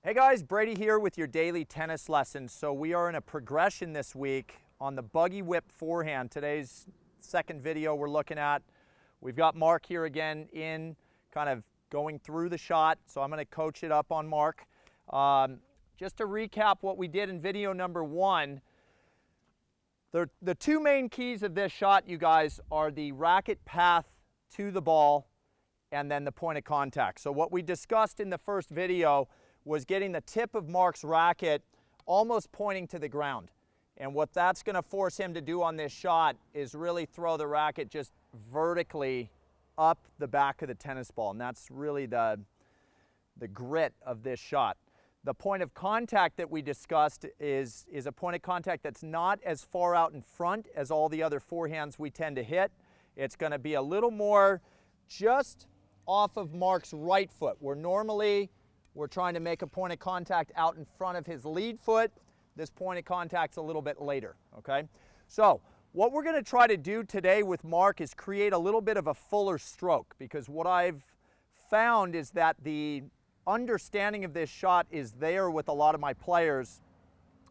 Hey guys, Brady here with your daily tennis lesson. So we are in a progression this week on the Buggy-Whip forehand. Today's second video we're looking at. We've got Mark here again in kind of going through the shot. So I'm going to coach it up on Mark. Just to recap what we did in video number one, the two main keys of this shot, you guys, are the racket path to the ball and then the point of contact. So what we discussed in the first video was getting the tip of Mark's racket almost pointing to the ground. And what that's going to force him to do on this shot is really throw the racket just vertically up the back of the tennis ball. And that's really the grit of this shot. The point of contact that we discussed is a point of contact that's not as far out in front as all the other forehands we tend to hit. It's going to be a little more just off of Mark's right foot, where normally we're trying to make a point of contact out in front of his lead foot. This point of contact's a little bit later, okay? So what we're going to try to do today with Mark is create a little bit of a fuller stroke, because what I've found is that the understanding of this shot is there with a lot of my players,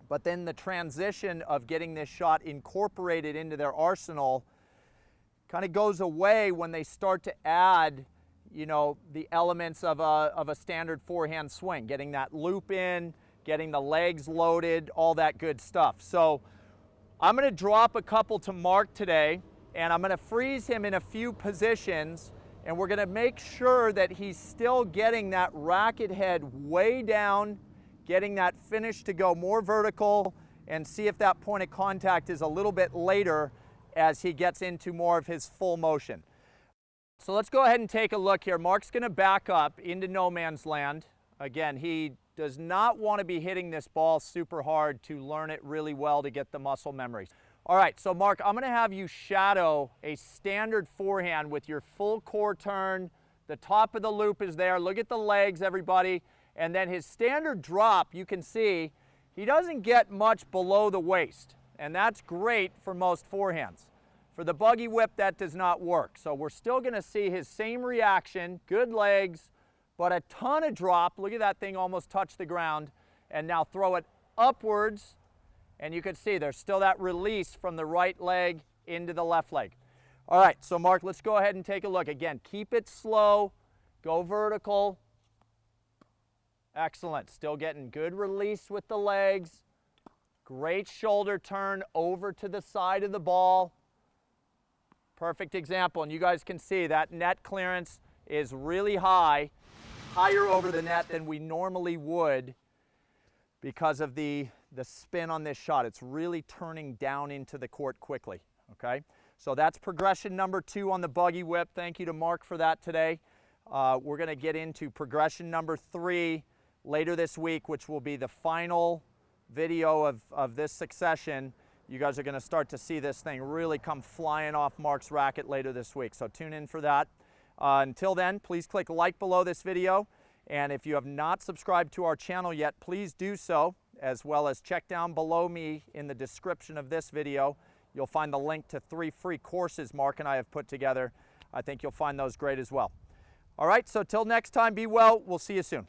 but then the transition of getting this shot incorporated into their arsenal kind of goes away when they start to add, you know, the elements of a standard forehand swing, getting that loop in, getting the legs loaded, all that good stuff. So I'm going to drop a couple to Mark today, and I'm going to freeze him in a few positions, and we're going to make sure that he's still getting that racket head way down, getting that finish to go more vertical, and see if that point of contact is a little bit later as he gets into more of his full motion. So let's go ahead and take a look here. Mark's going to back up into no man's land. Again, he does not want to be hitting this ball super hard to learn it really well to get the muscle memory. All right, so Mark, I'm going to have you shadow a standard forehand with your full core turn. The top of the loop is there. Look at the legs, everybody. And then his standard drop, you can see, he doesn't get much below the waist. And that's great for most forehands. For the Buggy-Whip, that does not work. So we're still going to see his same reaction, good legs, but a ton of drop. Look at that thing almost touch the ground. And now throw it upwards, and you can see there's still that release from the right leg into the left leg. All right, so Mark, let's go ahead and take a look. Again, keep it slow, go vertical. Excellent, still getting good release with the legs. Great shoulder turn over to the side of the ball. Perfect example, and you guys can see that net clearance is really high, higher over the net than we normally would because of the spin on this shot. It's really turning down into the court quickly, okay? So that's progression number 2 on the Buggy-Whip. Thank you to Mark for that today. We're going to get into progression number 3 later this week, which will be the final video of this succession. You guys are going to start to see this thing really come flying off Mark's racket later this week. So tune in for that. Until then, please click like below this video. And if you have not subscribed to our channel yet, please do so, as well as check down below me in the description of this video. You'll find the link to 3 free courses Mark and I have put together. I think you'll find those great as well. All right, so till next time, be well. We'll see you soon.